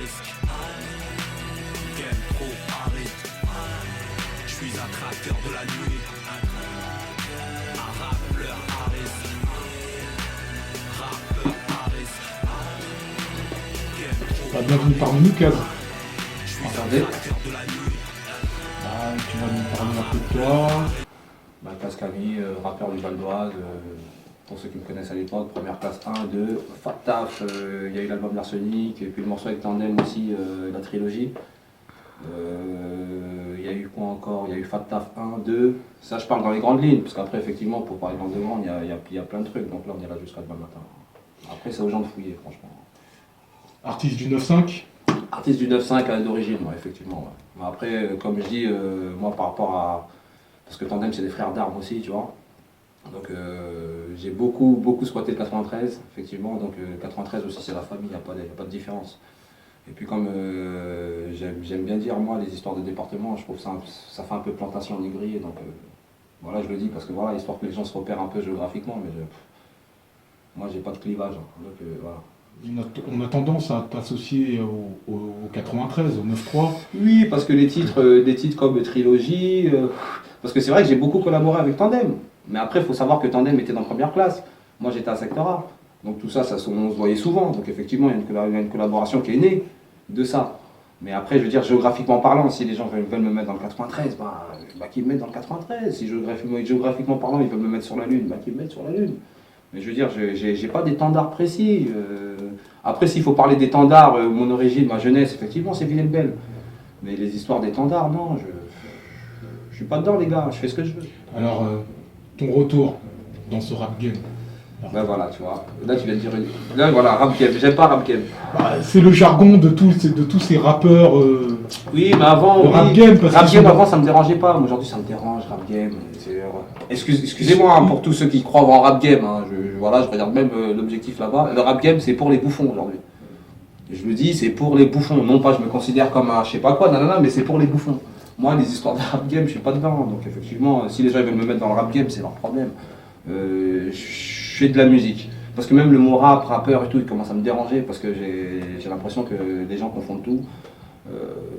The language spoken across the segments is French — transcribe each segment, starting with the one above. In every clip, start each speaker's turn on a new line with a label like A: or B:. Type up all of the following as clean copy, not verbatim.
A: risque. Game trop aride. Je suis un traqueur de la nuit. Un rappeur à risque. Rappeur à risque. Game trop
B: Bah, bienvenue parmi nous, Kaz.
A: Je suis un
C: Attendez.
A: traqueur de la nuit.
B: Ah, tu vas nous parler un peu de toi.
C: Bah, Cascami, rappeur du Val d'Oise, pour ceux qui me connaissent à l'époque, première classe 1, 2, Fat Taf, il y a eu l'album d'Arsenic, et puis le morceau avec Tandem aussi, la trilogie. Il y a eu quoi encore? Il y a eu Fat Taf 1, 2, ça je parle dans les grandes lignes, parce qu'après effectivement pour parler dans de grandes, il y a plein de trucs, donc là on est là jusqu'à demain matin. Après c'est aux gens de fouiller franchement.
B: Artiste du 9-5.
C: Artiste du 9-5 d'origine, ouais, effectivement. Ouais. Mais après, comme je dis, moi par rapport à... Parce que Tandem c'est des frères d'armes aussi, tu vois. Donc j'ai beaucoup squatté le 93, effectivement. Donc 93 aussi c'est la famille, il n'y a pas de différence. Et puis comme j'aime bien dire moi les histoires de département, je trouve que ça fait un peu plantation négrier. Donc voilà, je le dis parce que voilà, histoire que les gens se repèrent un peu géographiquement, mais moi j'ai pas de clivage. Hein. Donc voilà.
B: On a tendance à t'associer au 93, au 9-3.
C: Oui, parce que des titres comme Trilogie, parce que c'est vrai que j'ai beaucoup collaboré avec Tandem. Mais après, il faut savoir que Tandem était dans première classe. Moi, j'étais à Secteur A. Donc tout ça, on se voyait souvent. Donc effectivement, il y a une collaboration qui est née de ça. Mais après, je veux dire, géographiquement parlant, si les gens veulent me mettre dans le 93, qu'ils me mettent dans le 93. Si géographiquement parlant, ils veulent me mettre sur la Lune, qu'ils me mettent sur la Lune. Mais je veux dire, j'ai pas d'étendard précis. Après, s'il faut parler d'étendard, mon origine, ma jeunesse, effectivement, c'est Villeneuve Belle. Mais les histoires d'étendard, non, je suis pas dedans, les gars, je fais ce que je veux.
B: Alors, ton retour dans ce rap game.
C: Ben voilà, tu vois. Là, tu viens de dire une... Là, voilà, rap game. J'aime pas rap game.
B: Bah, c'est le jargon de tous ces rappeurs.
C: Oui, mais avant,
B: le rap game, parce
C: rap
B: qu'ils
C: game
B: sont-
C: avant, ça me dérangeait pas. Moi, aujourd'hui, ça me dérange, rap game. Excusez-moi hein, pour tous ceux qui croient en rap game. Hein. Voilà, je regarde même l'objectif là-bas. Le rap game, c'est pour les bouffons aujourd'hui. Je le dis, c'est pour les bouffons. Non pas, je me considère comme un je sais pas quoi, nanana, mais c'est pour les bouffons. Moi, les histoires de rap game, je suis pas dedans. Donc, effectivement, si les gens veulent me mettre dans le rap game, c'est leur problème. Je fais de la musique. Parce que même le mot rap, rappeur et tout, il commence à me déranger parce que j'ai l'impression que les gens confondent tout.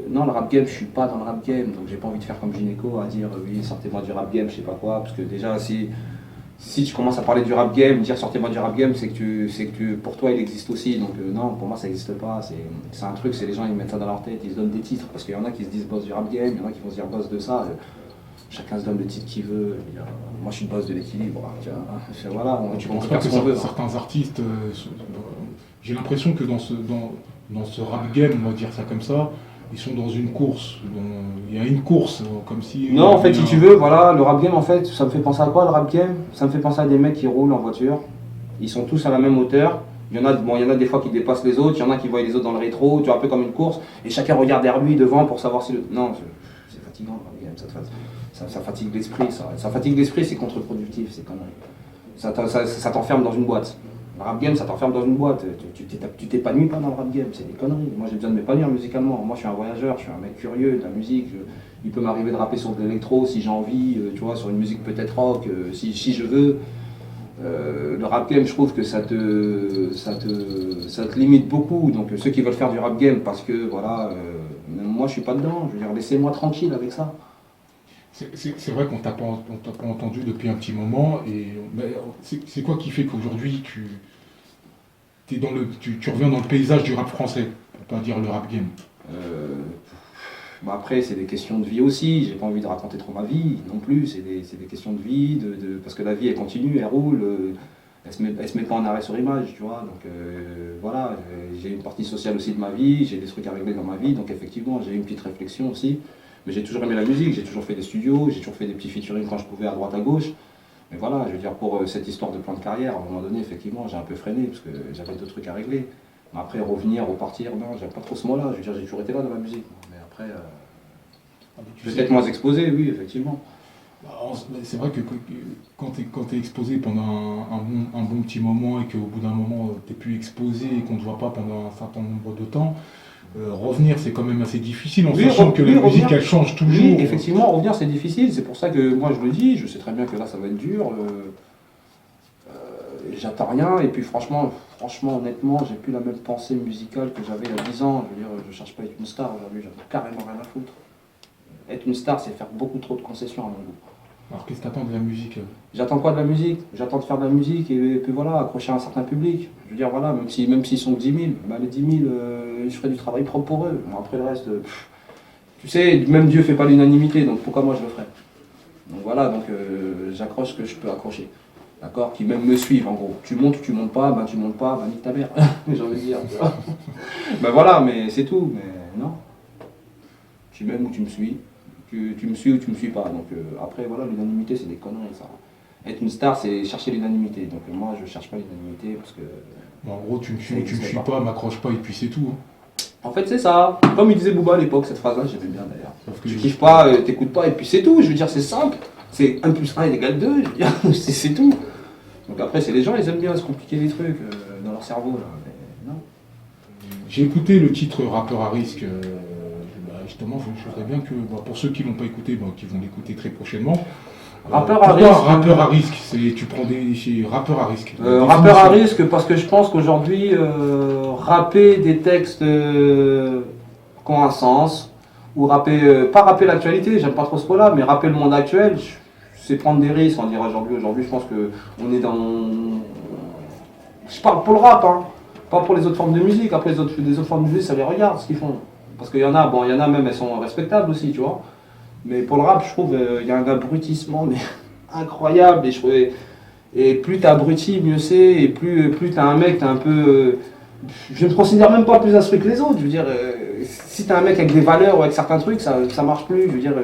C: Non, le rap game, je suis pas dans le rap game, donc j'ai pas envie de faire comme Gynéco à dire oui, sortez-moi du rap game, je sais pas quoi. Parce que déjà, si tu commences à parler du rap game, dire sortez-moi du rap game, c'est que pour toi il existe aussi. Donc non, pour moi ça n'existe pas. C'est un truc, c'est les gens ils mettent ça dans leur tête, ils se donnent des titres. Parce qu'il y en a qui se disent boss du rap game, il y en a qui vont se dire boss de ça. Chacun se donne le titre qu'il veut. Moi je suis le boss de l'équilibre. Hein, tu vois. Voilà,
B: Tu
C: on
B: penses
C: peut
B: pas
C: faire
B: que
C: ce qu'on veut.
B: certains artistes. J'ai l'impression que dans ce rap game, on va dire ça comme ça, ils sont dans une course. Il y a une course, comme si.
C: Non, en fait, si tu veux, voilà, le rap game, en fait, ça me fait penser à quoi le rap game? Ça me fait penser à des mecs qui roulent en voiture. Ils sont tous à la même hauteur. Il y en a des fois qui dépassent les autres, il y en a qui voient les autres dans le rétro, tu vois, un peu comme une course. Et chacun regarde derrière lui, devant, pour savoir si le. Non, c'est fatigant le rap game, ça fatigue l'esprit, ça. Ça fatigue l'esprit, c'est contre-productif, c'est conneries. Ça t'enferme dans une boîte. Le rap game, ça t'enferme dans une boîte. Tu t'épanouis pas dans le rap game, c'est des conneries. Moi, j'ai besoin de m'épanouir musicalement. Moi, je suis un voyageur, je suis un mec curieux de la musique. Il peut m'arriver de rapper sur de l'électro si j'ai envie, tu vois, sur une musique peut-être rock, si je veux. Le rap game, je trouve que ça te limite beaucoup. Donc, ceux qui veulent faire du rap game, parce que, voilà, moi, je suis pas dedans. Je veux dire, laissez-moi tranquille avec ça.
B: C'est vrai qu'on t'a pas entendu depuis un petit moment. C'est quoi qui fait qu'aujourd'hui tu reviens dans le paysage du rap français, pour pas dire le rap game?
C: Bon après, c'est des questions de vie aussi. J'ai pas envie de raconter trop ma vie non plus. C'est des questions de vie, parce que la vie elle continue, elle roule. Elle se met pas en arrêt sur image, tu vois. Donc voilà, j'ai une partie sociale aussi de ma vie. J'ai des trucs à régler dans ma vie. Donc effectivement, j'ai une petite réflexion aussi. Mais j'ai toujours aimé la musique. J'ai toujours fait des studios. J'ai toujours fait des petits featuring quand je pouvais à droite à gauche. Mais voilà, je veux dire, pour cette histoire de plan de carrière, à un moment donné, effectivement, j'ai un peu freiné parce que j'avais d'autres trucs à régler. Mais après, revenir, repartir, non, j'aime pas trop ce mot-là. Je veux dire, j'ai toujours été là dans la musique. Mais après, peut-être moins exposé, oui, effectivement.
B: C'est vrai que quand tu es exposé pendant un bon petit moment et qu'au bout d'un moment, tu n'es plus exposé et qu'on ne te voit pas pendant un certain nombre de temps, revenir, c'est quand même assez difficile, en sachant que la musique, elle change toujours.
C: Oui, effectivement, revenir, c'est difficile. C'est pour ça que moi, je le dis, je sais très bien que là, ça va être dur. j'attends rien. Et puis franchement, honnêtement, j'ai plus la même pensée musicale que j'avais il y a 10 ans. Je veux dire, je cherche pas à être une star aujourd'hui, j'en ai carrément rien à foutre. Être une star, c'est faire beaucoup trop de concessions à mon goût.
B: Alors qu'est-ce que t'attends de la musique
C: J'attends quoi de la musique? J'attends de faire de la musique et puis voilà, accrocher à un certain public. Je veux dire, voilà, même s'ils sont que 10 000, bah les 10 000, je ferai du travail propre pour eux. Bon, après le reste, tu sais, même Dieu fait pas l'unanimité, donc pourquoi moi je le ferais? Donc voilà, donc j'accroche ce que je peux accrocher. D'accord? Qui même me suivent en gros. Tu montes ou tu montes pas, bah nique ta mère. J'ai envie de dire. Ben voilà, mais c'est tout. Mais non. Tu m'aimes ou tu me suis. Tu me suis ou tu me suis pas. Donc après voilà, l'unanimité c'est des conneries ça. Être une star c'est chercher l'unanimité. Donc moi je cherche pas l'unanimité parce que.
B: Bon, en gros, tu me suis ou tu me suis pas, m'accroche pas et puis c'est tout.
C: En fait c'est ça. Comme il disait Booba à l'époque, cette phrase-là j'aimais bien d'ailleurs.
B: Sauf que
C: Tu kiffes pas, t'écoutes pas et puis c'est tout. Je veux dire c'est simple. C'est 1 plus 1 égale 2. Je veux dire c'est tout. Donc après c'est les gens ils aiment bien se compliquer les trucs dans leur cerveau là. Mais non.
B: j'ai écouté le titre Rappeur à risque. Justement, je voudrais bien que, pour ceux qui ne l'ont pas écouté, qui vont l'écouter très prochainement.
C: Rappeur à
B: pourquoi
C: risque.
B: Rappeur à risque, tu prends chez Rappeur à risque.
C: Rappeur à risque parce que je pense qu'aujourd'hui, rapper des textes qui ont un sens, ou rapper, pas rapper l'actualité, j'aime pas trop ce mot-là, mais rapper le monde actuel, c'est prendre des risques, on dirait aujourd'hui. Aujourd'hui, je pense qu'on est dans... Je parle pour le rap, hein, pas pour les autres formes de musique. Après, les autres formes de musique, ça les regarde ce qu'ils font. Parce qu'il y en a même, elles sont respectables aussi, tu vois. Mais pour le rap, je trouve, il y a un abrutissement mais incroyable. Et plus t'es abruti, mieux c'est. Et plus t'as un mec, t'as un peu... je ne me considère même pas plus instruit que les autres. Je veux dire, si t'as un mec avec des valeurs ou avec certains trucs, ça marche plus. Je veux dire,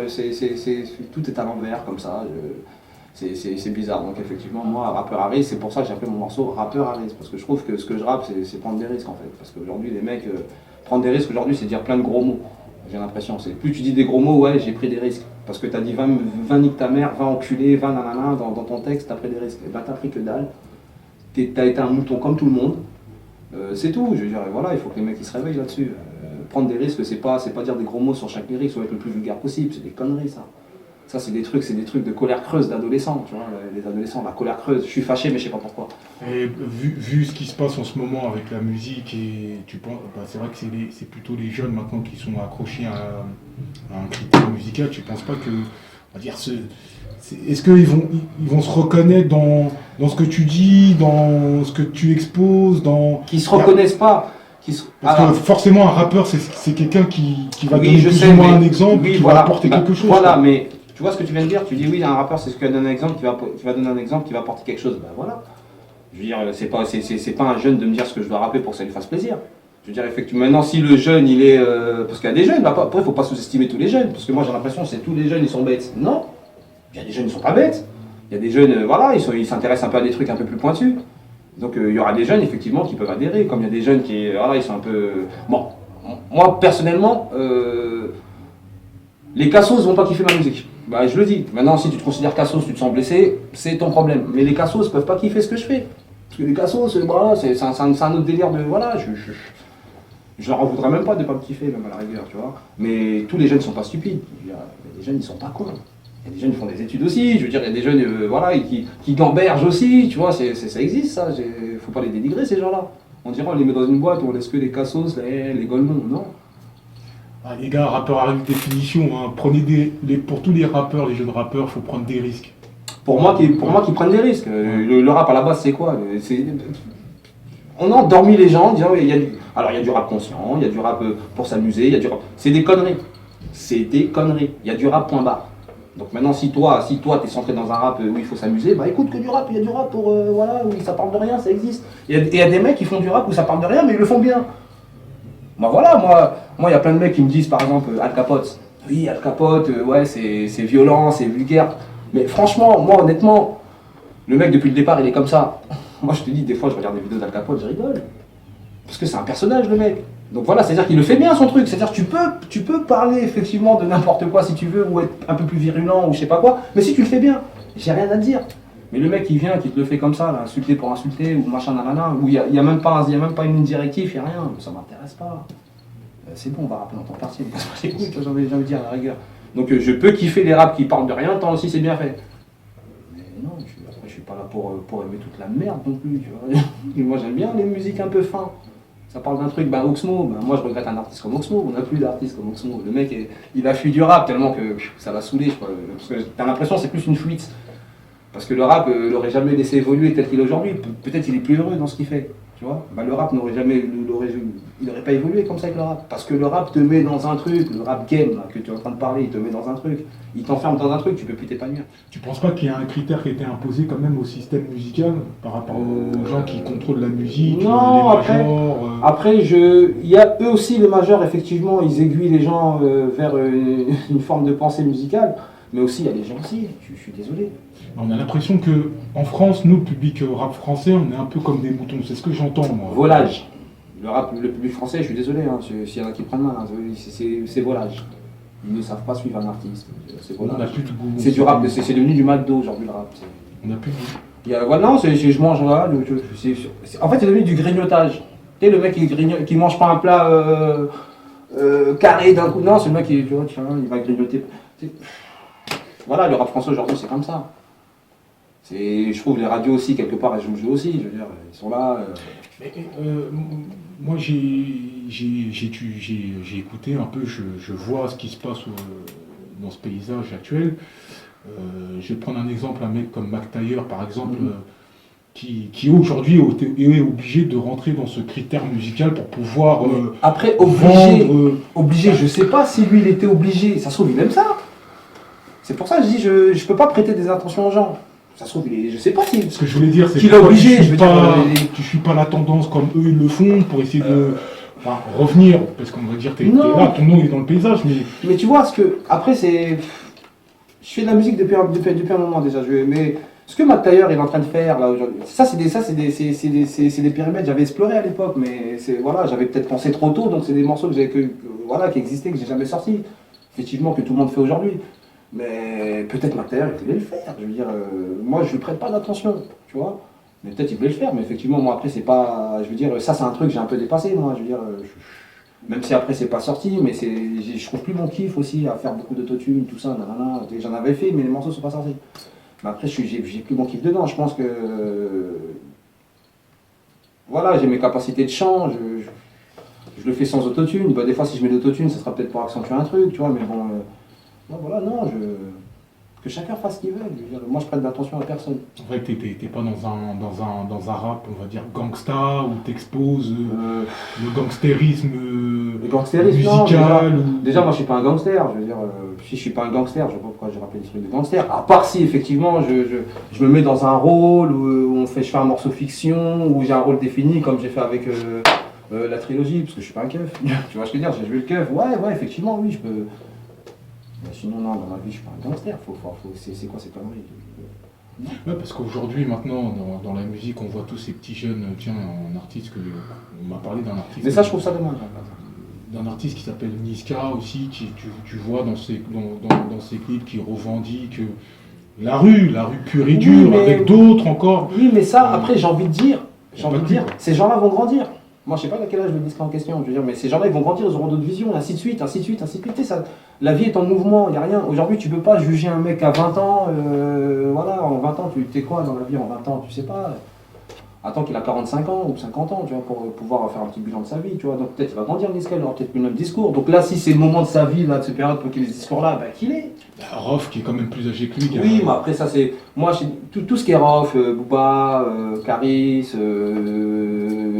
C: tout est à l'envers, comme ça. C'est bizarre. Donc effectivement, moi, rappeur à risque, c'est pour ça que j'ai appelé mon morceau Rappeur à risque. Parce que je trouve que ce que je rappe, c'est prendre des risques, en fait. Parce qu'aujourd'hui, les mecs... prendre des risques aujourd'hui, c'est dire plein de gros mots. J'ai l'impression. Plus tu dis des gros mots, ouais, j'ai pris des risques. Parce que tu as dit 20 nique ta mère, 20 enculé, 20 nanana dans ton texte, tu as pris des risques. Et ben, tu pris que dalle. Tu as été un mouton comme tout le monde. C'est tout. Je veux dire, voilà, il faut que les mecs ils se réveillent là-dessus. Prendre des risques, c'est pas dire des gros mots sur chaque lyrique, soit être le plus vulgaire possible. C'est des conneries, ça. Ça, c'est des trucs de colère creuse d'adolescents, tu vois, les adolescents, la colère creuse. Je suis fâché, mais je sais pas pourquoi.
B: Et vu ce qui se passe en ce moment avec la musique, et tu penses, c'est vrai que c'est plutôt les jeunes maintenant qui sont accrochés à un critère musical. Tu penses pas que, on va dire, est-ce qu'ils vont se reconnaître dans ce que tu dis, dans ce que tu exposes,
C: Qu'ils se reconnaissent pas.
B: Parce que forcément, un rappeur, c'est quelqu'un qui va
C: oui,
B: donner plus ou moins un exemple,
C: oui,
B: qui
C: voilà,
B: va apporter quelque chose.
C: Voilà,
B: quoi.
C: mais tu vois ce que tu viens de dire, tu dis oui, un rappeur, c'est ce qui va donner un exemple, qui va donner un exemple, qui va apporter quelque chose. Ben voilà. Je veux dire, c'est pas un jeune de me dire ce que je dois rapper pour que ça lui fasse plaisir. Je veux dire, effectivement, maintenant, si le jeune, il est... parce qu'il y a des jeunes, là, après, il faut pas sous-estimer tous les jeunes, parce que moi, j'ai l'impression que tous les jeunes, ils sont bêtes. Non, il y a des jeunes, ils sont pas bêtes. Il y a des jeunes, voilà, ils s'intéressent un peu à des trucs un peu plus pointus. Donc il y aura des jeunes effectivement qui peuvent adhérer, comme il y a des jeunes qui, voilà, ils sont un peu... Bon, moi personnellement, les cassos vont pas kiffer ma musique. Bah je le dis, maintenant si tu te considères cassos, tu te sens blessé, c'est ton problème. Mais les cassos peuvent pas kiffer ce que je fais. Parce que les cassos, voilà, c'est un autre délire de... Voilà, je leur en voudrais même pas de pas me kiffer, même à la rigueur, tu vois. Mais tous les jeunes sont pas stupides. Je veux dire, les jeunes ils sont pas cons. Il y a des jeunes qui font des études aussi, je veux dire, il y a des jeunes voilà, qui gambergent aussi, tu vois, ça existe ça, faut pas les dénigrer ces gens-là. On dirait on les met dans une boîte où on laisse que les cassos, les golemons, non.
B: Ah, les gars, rappeur à une définition, hein. Pour tous les rappeurs, les jeunes rappeurs, il faut prendre des risques.
C: Pour moi qui prennent des risques. Le rap à la base c'est quoi? On a endormi les gens en disant il y a du rap conscient, il y a du rap pour s'amuser, il y a du rap. C'est des conneries. C'est des conneries. Il y a du rap point barre. Donc maintenant si toi t'es centré dans un rap où il faut s'amuser, bah écoute que du rap, il y a du rap pour voilà, où ça parle de rien, ça existe. Il y a des mecs qui font du rap où ça parle de rien mais ils le font bien. Bah voilà, moi il y a plein de mecs qui me disent par exemple Al Capote. Oui, Al Capote, ouais, c'est violent, c'est vulgaire. Mais franchement, moi honnêtement, le mec depuis le départ il est comme ça. Moi je te dis, des fois je regarde des vidéos d'Al Capote, je rigole. Parce que c'est un personnage le mec. Donc voilà, c'est-à-dire qu'il le fait bien son truc. C'est-à-dire que tu peux parler effectivement de n'importe quoi si tu veux, ou être un peu plus virulent, ou je sais pas quoi, mais si tu le fais bien, j'ai rien à te dire. Mais le mec qui vient, qui te le fait comme ça, là, insulter pour insulter, ou machin nanana, où il y a même pas une directive, il n'y a rien, ça m'intéresse pas. C'est bon, on va rappeler dans ton quartier, j'ai envie de dire à la rigueur. Donc je peux kiffer les raps qui parlent de rien, tant aussi c'est bien fait. Mais non, après je suis pas là pour aimer toute la merde non plus, tu vois. Et moi j'aime bien les musiques un peu fins. Ça parle d'un truc, Oxmo, moi je regrette un artiste comme Oxmo, on n'a plus d'artiste comme Oxmo. Le mec, il a fui du rap tellement que ça l'a saoulé, je crois. Parce que t'as l'impression que c'est plus une fuite. Parce que le rap l'aurait jamais laissé évoluer tel qu'il est aujourd'hui. Peut-être il est plus heureux dans ce qu'il fait, tu vois. Le rap n'aurait pas évolué comme ça avec le rap. Parce que le rap te met dans un truc, le rap game là, que tu es en train de parler, il te met dans un truc. Il t'enferme dans un truc, tu peux plus t'épanouir.
B: Tu penses pas qu'il y a un critère qui a été imposé quand même au système musical par rapport aux gens qui contrôlent la musique,
C: non,
B: les majors
C: après, il y a eux aussi les majors, effectivement, ils aiguillent les gens vers une forme de pensée musicale. Mais aussi, il y a les gens aussi, je suis désolé.
B: On a l'impression que en France, nous, le public rap français, on est un peu comme des moutons. C'est ce que j'entends, moi.
C: Volage. Le public français, je suis désolé, hein, s'il y en a qui prennent mal, hein, c'est volage. Ils ne savent pas suivre un artiste. C'est volage.
B: On n'a plus de goût.
C: C'est du rap, c'est devenu du McDo aujourd'hui le rap.
B: On n'a plus de goût.
C: Non, je mange là. En fait, c'est devenu du grignotage. Tu sais, le mec qui mange pas un plat carré d'un coup. Non, c'est le mec qui, tu vois, tiens, il va grignoter. Voilà, le rap français aujourd'hui, c'est comme ça. Je trouve les radios aussi, quelque part, elles jouent le jeu aussi. Je veux dire, ils sont là.
B: Moi, j'ai écouté un peu, je vois ce qui se passe dans ce paysage actuel. Je vais prendre un exemple, un mec comme Mac Taylor, par exemple, qui aujourd'hui est obligé de rentrer dans ce critère musical pour pouvoir
C: après, obligé, je sais pas si lui, il était obligé. Ça se trouve, il aime ça. C'est pour ça que je dis, je peux pas prêter des intentions aux gens. Ça se trouve, je sais pas si.
B: Ce que je voulais dire, c'est
C: qu'il est obligé.
B: Tu suis pas la tendance comme eux ils le font pour essayer de revenir, parce qu'on va dire t'es là, ton nom est dans le paysage,
C: mais tu vois, après c'est. Je fais de la musique depuis un moment déjà. Mais ce que Mac Taylor est en train de faire là aujourd'hui, c'est des périmètres. J'avais exploré à l'époque, mais j'avais peut-être pensé trop tôt, donc c'est des morceaux qui existaient, que j'ai jamais sortis. Effectivement, que tout le monde fait aujourd'hui. Mais peut-être Mac Taylor, il voulait le faire. Je veux dire, moi je ne prête pas d'attention, tu vois. Mais peut-être il voulait le faire, mais effectivement, moi après, c'est pas. Je veux dire, ça c'est un truc que j'ai un peu dépassé, moi. Je veux dire, même si après c'est pas sorti, mais je trouve plus mon kiff aussi à faire beaucoup d'autotune, tout ça, nanana. J'en avais fait, mais les morceaux sont pas sortis. Mais après, j'ai plus mon kiff dedans. Je pense que. Voilà, j'ai mes capacités de chant, je le fais sans autotune. Des fois, si je mets l'autotune, ça sera peut-être pour accentuer un truc, tu vois, mais bon. Que chacun fasse ce qu'il veut. Moi, je prête d'attention à personne.
B: En fait, t'es pas dans un rap, on va dire, gangsta, où t'exposes le gangstérisme musical.
C: Déjà, moi, je suis pas un gangster. Je veux dire, si je suis pas un gangster, je sais pas pourquoi je rappelle des trucs de gangster. À part si, effectivement, je me mets dans un rôle où je fais un morceau fiction, où j'ai un rôle défini, comme j'ai fait avec la trilogie, parce que je suis pas un keuf. Tu vois ce que je veux dire, j'ai joué le keuf. Ouais, effectivement, oui, je peux. Mais sinon, non, dans ma vie, je suis pas un gangster. C'est quoi ces conneries?
B: Ouais, parce qu'aujourd'hui, maintenant, dans la musique, on voit tous ces petits jeunes, tiens, un artiste on m'a parlé d'un artiste.
C: Mais ça, je trouve ça dommage.
B: D'un artiste qui s'appelle Niska aussi, tu vois dans ses clips qui revendique la rue pure et dure, avec d'autres encore.
C: Oui, mais ça, après, j'ai envie de dire, ces gens-là vont grandir. Moi, je sais pas à quel âge le disque en question, je veux dire, mais ces gens-là, ils vont grandir, ils auront d'autres visions, ainsi de suite. Tu sais, ça, la vie est en mouvement, il n'y a rien. Aujourd'hui, tu peux pas juger un mec à 20 ans, en 20 ans, tu sais quoi dans la vie en 20 ans, tu sais pas. Attends qu'il a 45 ans ou 50 ans, tu vois, pour pouvoir faire un petit bilan de sa vie, tu vois. Donc peut-être il va grandir, Niska, il aura peut-être plus le même discours. Donc là, si c'est le moment de sa vie, là, de cette période, pour qu'il ait ce discours-là, qu'il est.
B: Rof, qui est quand même plus âgé que lui.
C: Oui, mais après, ça, c'est. Moi, tout ce qui est Rof, Booba, Caris,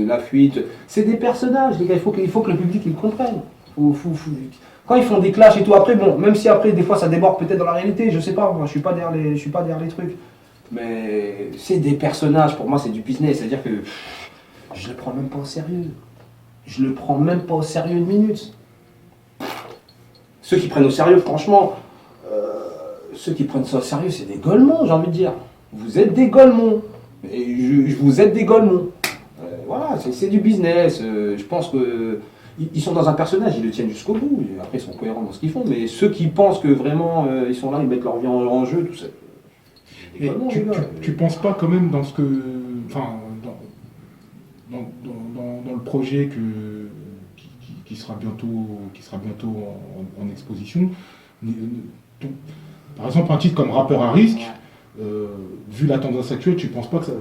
C: La Fuite, c'est des personnages, les gars. Il faut que le public il comprenne. Quand ils font des clashs et tout, après, bon, même si après, des fois, ça déborde peut-être dans la réalité, je sais pas, moi, je suis pas derrière les trucs. Mais c'est des personnages, pour moi, c'est du business. C'est-à-dire que je le prends même pas au sérieux. Je le prends même pas au sérieux une minute. Ceux qui prennent au sérieux, franchement, ceux qui prennent ça au sérieux, c'est des golemons, j'ai envie de dire. Vous êtes des golemons. Et vous êtes des golemons. Voilà, c'est du business. Je pense que ils sont dans un personnage, ils le tiennent jusqu'au bout. Et après, ils sont cohérents dans ce qu'ils font. Mais ceux qui pensent que vraiment, ils sont là, ils mettent leur vie en jeu, tout ça.
B: Et tu penses pas quand même dans ce que. Enfin, dans le projet qui sera bientôt en exposition. Par exemple, un titre comme Rappeur à risque, vu la tendance actuelle, tu penses pas que ça...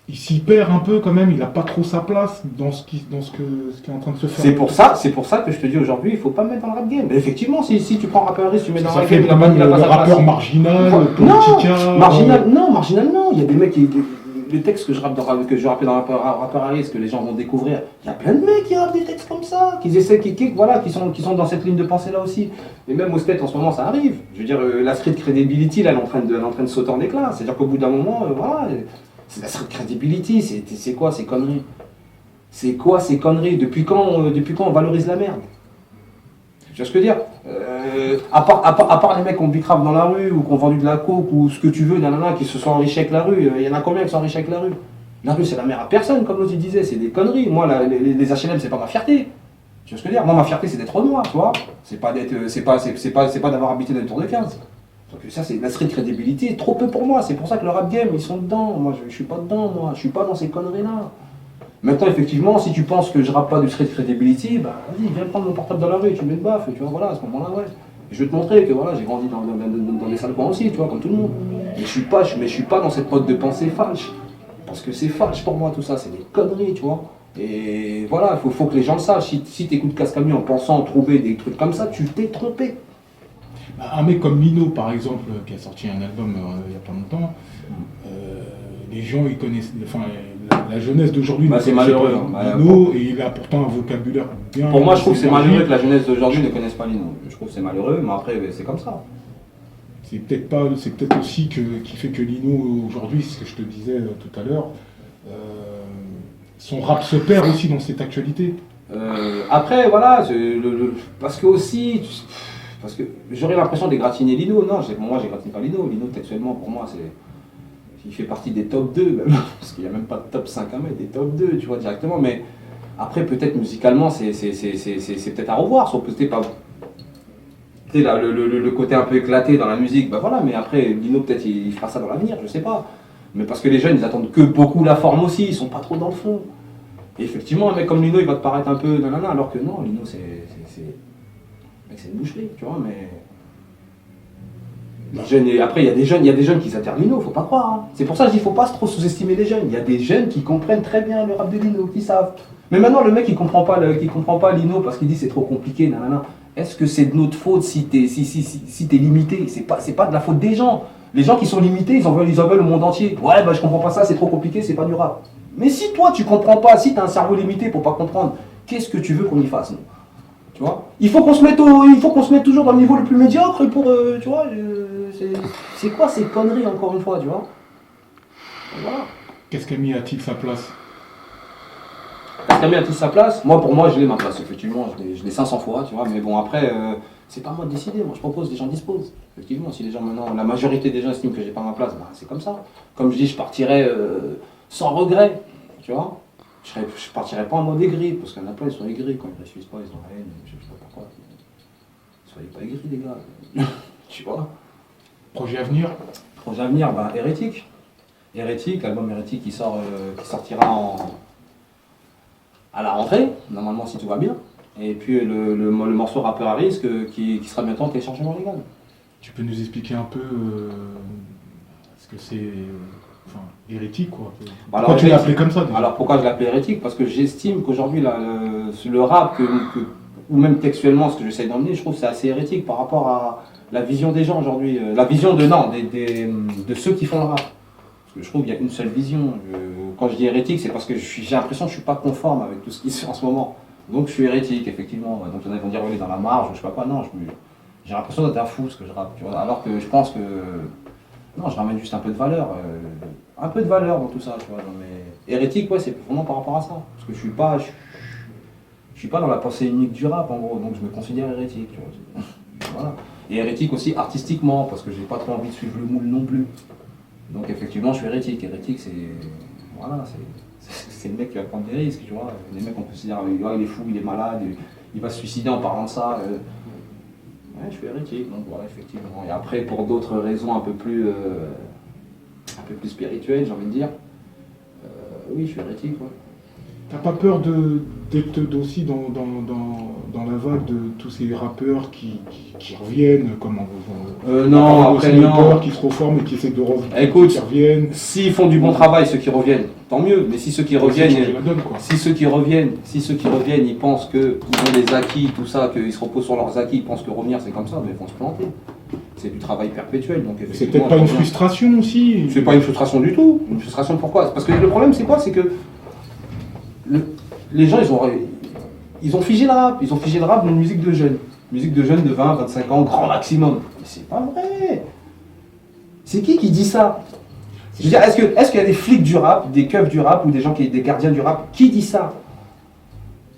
B: Il s'y perd un peu quand même, il n'a pas trop sa place dans ce qui est en train de se faire.
C: C'est pour ça que je te dis aujourd'hui, il faut pas me mettre dans le rap game. Mais effectivement, si tu prends rappeur tu mets dans le
B: Ça
C: rap
B: fait
C: game,
B: quand même
C: il a
B: le
C: pas sa
B: rappeur
C: place.
B: marginal,
C: Non,
B: politica...
C: marginal non. Il y a des mecs les textes que je rappe dans rappeur Harris, que les gens vont découvrir, il y a plein de mecs qui rappent des textes comme ça, qui essaient, qui sont dans cette ligne de pensée là aussi. Et même au State en ce moment ça arrive. Je veux dire, la street credibility là, elle est en train de sauter en éclat. C'est-à-dire qu'au bout d'un moment, voilà, c'est la street credibility, c'est quoi ces conneries? C'est quoi ces conneries? Depuis quand on valorise la merde? Tu vois ce que je veux dire? À part les mecs qui ont bicrave dans la rue ou qui ont vendu de la coke ou ce que tu veux, qui se sont enrichis avec la rue, il y en a combien qui sont enrichis avec la rue? La rue c'est la mère à personne, comme l'autre disait, c'est des conneries. Moi, les HLM c'est pas ma fierté. Tu vois ce que je veux dire? Moi, ma fierté c'est d'être Renoir, tu vois? C'est pas d'avoir habité dans le tour de 15. Donc ça c'est la street credibility, trop peu pour moi. C'est pour ça que le rap game ils sont dedans. Moi je suis pas dedans, moi je suis pas dans ces conneries là. Maintenant, effectivement, si tu penses que je rappe pas du street credibility, bah vas-y, viens prendre mon portable dans la rue, tu mets une baffe, et tu vois, voilà, à ce moment-là, ouais. Et je vais te montrer que voilà, j'ai grandi dans des sales coins aussi, tu vois, comme tout le monde. Mais je suis pas dans cette mode de pensée falche. Parce que c'est falche pour moi, tout ça, c'est des conneries, tu vois. Et voilà, il faut que les gens le sachent. Si tu écoutes Cascami en pensant trouver des trucs comme ça, tu t'es trompé.
B: Un mec comme Lino, par exemple, qui a sorti un album il y a pas longtemps, les gens ils connaissent, enfin la jeunesse d'aujourd'hui ne
C: c'est
B: connaissait
C: malheureux,
B: pas Lino, et il a pourtant un vocabulaire bien.
C: Pour moi, je trouve que c'est malheureux que la jeunesse d'aujourd'hui ne connaisse pas Lino. Je trouve que c'est malheureux, mais après, c'est comme ça.
B: C'est peut-être aussi qui fait que Lino aujourd'hui, ce que je te disais tout à l'heure, son rap se perd aussi dans cette actualité.
C: Après, voilà, parce que j'aurais l'impression d'égratigner Lino. Non, moi, j'égratigne pas Lino. Lino, textuellement, pour moi, il fait partie des top 2, même, parce qu'il n'y a même pas de top 5 à mettre, des top 2, tu vois, directement. Mais après, peut-être musicalement, c'est peut-être à revoir. Sauf peut-être pas. Tu sais, le côté un peu éclaté dans la musique, bah voilà, mais après, Lino, peut-être il fera ça dans l'avenir, je sais pas. Mais parce que les jeunes, ils attendent que beaucoup la forme aussi, ils sont pas trop dans le fond. Et effectivement, un mec comme Lino, il va te paraître un peu nanana, alors que non, Lino, c'est une boucherie, tu vois, mais. Les jeunes, et après, il y a des jeunes qui s'atterrent Lino, faut pas croire. Hein. C'est pour ça que je dis, faut pas trop sous-estimer les jeunes. Il y a des jeunes qui comprennent très bien le rap de Lino, qui savent. Mais maintenant, le mec, il comprend pas Lino parce qu'il dit c'est trop compliqué, nanana. Est-ce que c'est de notre faute si t'es limité? C'est pas de la faute des gens. Les gens qui sont limités, ils en veulent au monde entier. Ouais, bah je comprends pas ça, c'est trop compliqué, c'est pas du rap. Mais si toi, tu comprends pas, si t'as un cerveau limité pour pas comprendre, qu'est-ce que tu veux qu'on y fasse, nous? Tu vois, il faut qu'on se mette toujours dans le niveau le plus médiocre pour, tu vois, c'est quoi ces conneries encore une fois, tu vois. Et voilà.
B: Cascami a-t-il sa place?
C: Cascami a-t-il sa place? Moi, pour moi, je l'ai ma place, effectivement, je l'ai 500 fois, tu vois, mais bon, après, c'est pas à moi de décider, moi je propose, les gens disposent. Effectivement, si les gens maintenant, la majorité des gens estiment que j'ai pas ma place, bah, c'est comme ça. Comme je dis, je partirais sans regret, tu vois. Je partirais pas en mode aigri, parce qu'il y en a plein, ils sont aigris quand ils réussissent pas, ils ont la haine, je sais pas pourquoi. Soyez pas aigris, les gars. Tu vois.
B: Projet à venir?
C: Projet à venir, bah, Hérétique. Hérétique, l'album Hérétique qui sortira à la rentrée, normalement si tout va bien. Et puis le morceau Rappeur à risque qui sera bientôt en téléchargement légal.
B: Tu peux nous expliquer un peu ce que c'est. Enfin, hérétique quoi. Pourquoi tu l'as appelé comme ça déjà?
C: Alors pourquoi je l'ai appelé hérétique? Parce que j'estime qu'aujourd'hui le rap, ou même textuellement ce que j'essaie d'emmener, je trouve que c'est assez hérétique par rapport à la vision des gens aujourd'hui. La vision de ceux qui font le rap. Parce que je trouve qu'il y a une seule vision. Quand je dis hérétique, c'est parce que j'ai l'impression que je ne suis pas conforme avec tout ce qui se fait en ce moment. Donc je suis hérétique, effectivement. Donc il y en a qui vont dire, oui, dans la marge, je sais pas quoi. Non, j'ai l'impression d'être un fou ce que je rappe. Tu vois, alors que je pense que. Non, je ramène juste un peu de valeur. Un peu de valeur dans tout ça, tu vois. Non, mais hérétique, ouais, c'est vraiment par rapport à ça. Parce que je suis pas dans la pensée unique du rap, en gros. Donc je me considère hérétique, tu vois. Voilà. Et hérétique aussi artistiquement, parce que j'ai pas trop envie de suivre le moule non plus. Donc effectivement, je suis hérétique. Hérétique, c'est le mec qui va prendre des risques, tu vois. Les mecs, on peut se dire, il est fou, il est malade, il va se suicider en parlant de ça. Ouais, je suis hérétique, donc voilà, effectivement. Et après, pour d'autres raisons un peu plus spirituelles, j'ai envie de dire, oui, je suis hérétique, ouais.
B: T'as pas peur d'être aussi dans la vague de tous ces rappeurs qui reviennent,
C: Non, après non.
B: qui se reforment et qui essaient de revenir,
C: Écoute,
B: qui reviennent.
C: s'ils font du bon travail, ceux qui reviennent, tant mieux. Mais si ceux qui reviennent,
B: changer la donne, quoi.
C: si ceux qui reviennent, ils pensent qu'ils ont des acquis, tout ça, qu'ils se reposent sur leurs acquis, ils pensent que revenir c'est comme ça, mais ils vont se planter. C'est du travail perpétuel. Donc
B: C'est peut-être pas une frustration aussi.
C: C'est pas une frustration du tout. Une frustration pourquoi? Parce que le problème c'est quoi? C'est que les gens ils ont figé le rap. Ils ont figé le rap d'une musique de jeunes. Musique de jeunes de 20, 25 ans, grand maximum. Mais c'est pas vrai. C'est qui dit ça? Je veux dire, est-ce qu'il y a des flics du rap, des keufs du rap ou des gens des gardiens du rap? Qui dit ça?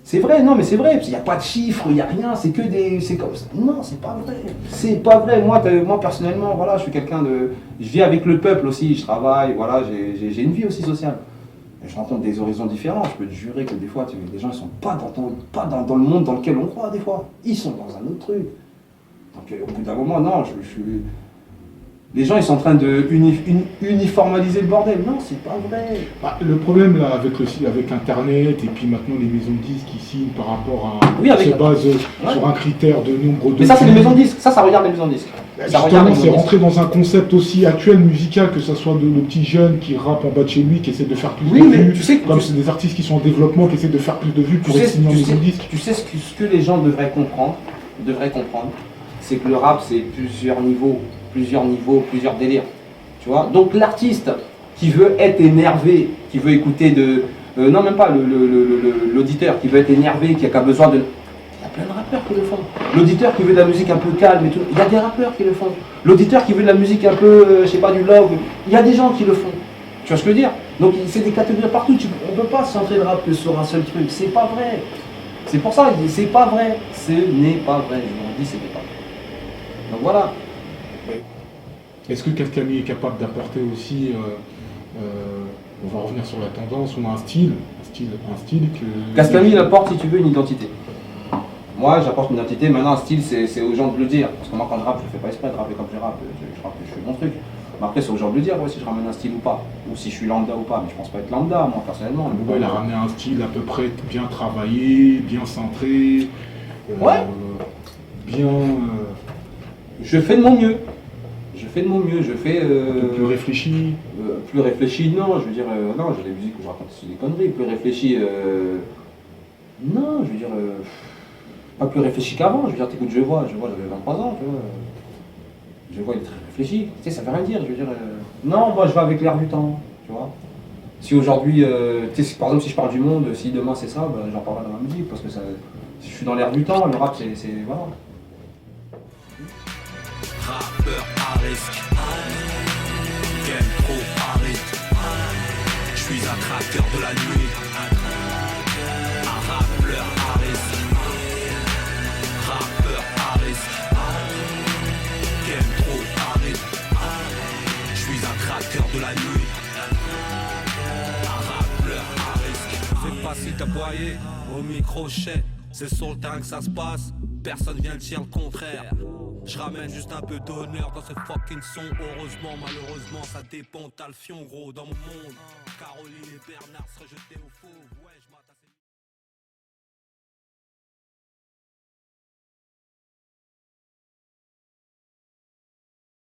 C: C'est vrai, non mais c'est vrai, il n'y a pas de chiffres, il n'y a rien, c'est que des... C'est comme ça. Non, c'est pas vrai. C'est pas vrai. Moi personnellement, voilà, je suis quelqu'un de... Je vis avec le peuple aussi, je travaille, voilà, j'ai une vie aussi sociale. Et je rencontre des horizons différents, je peux te jurer que des fois, les gens ne sont pas dans le monde dans lequel on croit des fois. Ils sont dans un autre truc. Donc au bout d'un moment, non, les gens ils sont en train de uniformaliser le bordel. Non, c'est pas vrai.
B: Bah, le problème là avec Internet et puis maintenant les maisons de disques qui signent par rapport à se base sur un critère de nombre de...
C: Mais ça c'est les maisons de disques, ça regarde les maisons de disques.
B: Justement, c'est rentré dans un concept aussi actuel musical, que ce soit le petit jeune qui rappe en bas de chez lui, qui essaie de faire plus de vues,
C: tu sais,
B: comme c'est des artistes qui sont en développement, qui essaient de faire plus de vues pour être signés en maison de disques.
C: Tu sais ce que les gens devraient comprendre, c'est que le rap c'est plusieurs niveaux, plusieurs délires. Tu vois? Donc l'artiste qui veut être énervé, qui veut écouter non même pas l'auditeur, qui veut être énervé, qui a besoin de... Il y a plein de rappeurs qui le font. L'auditeur qui veut de la musique un peu calme et tout, il y a des rappeurs qui le font. L'auditeur qui veut de la musique un peu, je sais pas, du love, il y a des gens qui le font. Tu vois ce que je veux dire? Donc c'est des catégories partout, on ne peut pas centrer le rap que sur un seul truc, c'est pas vrai. C'est pour ça, c'est pas vrai. Ce n'est pas vrai, je vous le dis, c'était pas vrai. Donc voilà.
B: Est-ce que Cascami est capable d'apporter aussi, on va revenir sur la tendance, ou un style que...
C: Cascami, il apporte, si tu veux, une identité. Moi, j'apporte une identité. Maintenant, un style, c'est aux gens de le dire. Parce que moi, quand je rappe, je fais pas exprès de rapper comme je rappe. Je fais mon truc. Mais après, c'est aux gens de le dire, si je ramène un style ou pas. Ou si je suis lambda ou pas. Mais je pense pas être lambda, moi, personnellement.
B: Il a ramené un style à peu près bien travaillé, bien centré. Bien...
C: Je fais de mon mieux. Je fais...
B: un peu plus réfléchi.
C: Plus réfléchi, non. Je veux dire, non, j'ai des musiques où je raconte des conneries. Plus réfléchi... non, je veux dire... pas plus réfléchi qu'avant, je veux dire, t'écoutes Je vois, j'avais 23 ans, tu vois. Je vois, il est très réfléchi, tu sais, ça veut rien dire, je veux dire. Non, moi je vais avec l'air du temps, tu vois. Si aujourd'hui, par exemple, si je parle du monde, si demain c'est ça, ben, j'en parlerai dans ma musique, parce que ça, si je suis dans l'air du temps, le rap c'est voilà.
A: Rappeur à risque, game pro à risque. Je suis un traqueur de la nuit, un rappeur à risque. Rappeur à risque, game pro à risque. Je suis un traqueur de la nuit, un rappeur à risque. C'est facile d'aboyer au microchet, c'est sur le terrain que ça se passe. Personne vient dire le contraire. Je ramène juste un peu d'honneur dans ce fucking son. Heureusement, malheureusement, ça dépend. T'as le fion gros dans mon monde. Caroline et Bernard seraient jetés au faux. Ouais,